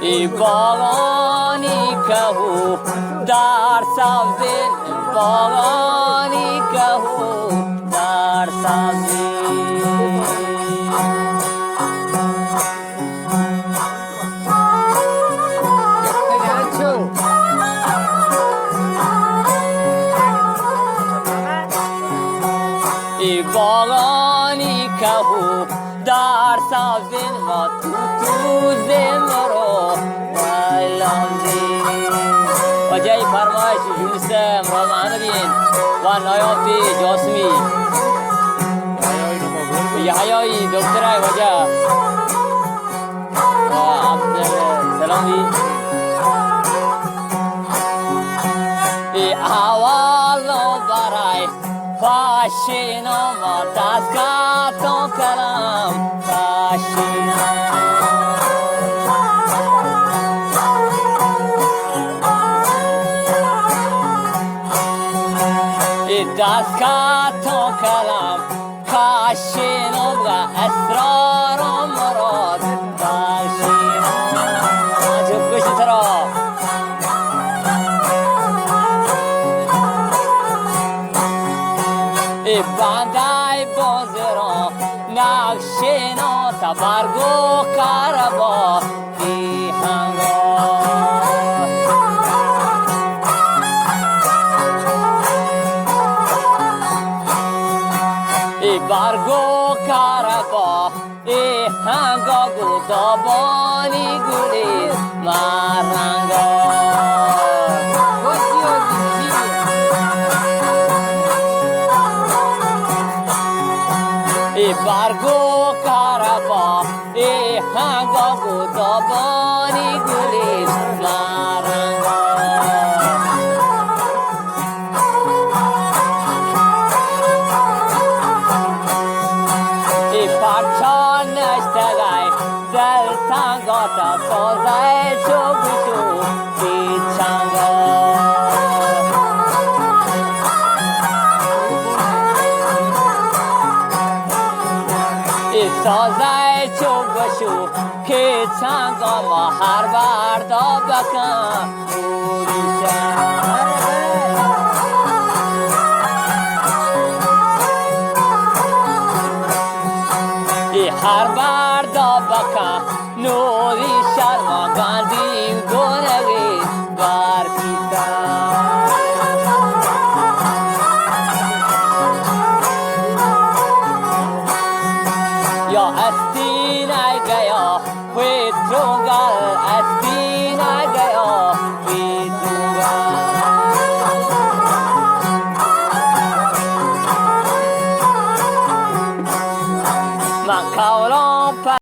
ای باغانی کهو در سبزی باغانی کهو در سبزی ای باغانی کهو در سبزی ما تو زمرو لامزی و جای فرمایش یونس امراض محمدین و نایابی جاسمی و یحیایی دکترای وجه و عبدالسلامی ای احوال برای فاشینا ما دستگاه کلام فاشینا ای دستگاه کلام فاشینا و اسرار و مراد فاشینا عجب کشی ترا ای باندای بازران نقشینا تبرگو کربا ای هنگا ای برگو کربا ای هنگا گودابانی گلی مرنگا ای برگو کربا ای هنگا گودابانی گلی مرنگا ای پرچان نشتگای دل تنگا تا سازای چوبشو ای چنگا ای سازای چوبشو که چنگا ما هر بردا بکن ای هر بردا بکن نوری شرما گاندیم گونگی بار پیتا یا استی نگیا وی تروگل استی نگیا وی تروگل من کولان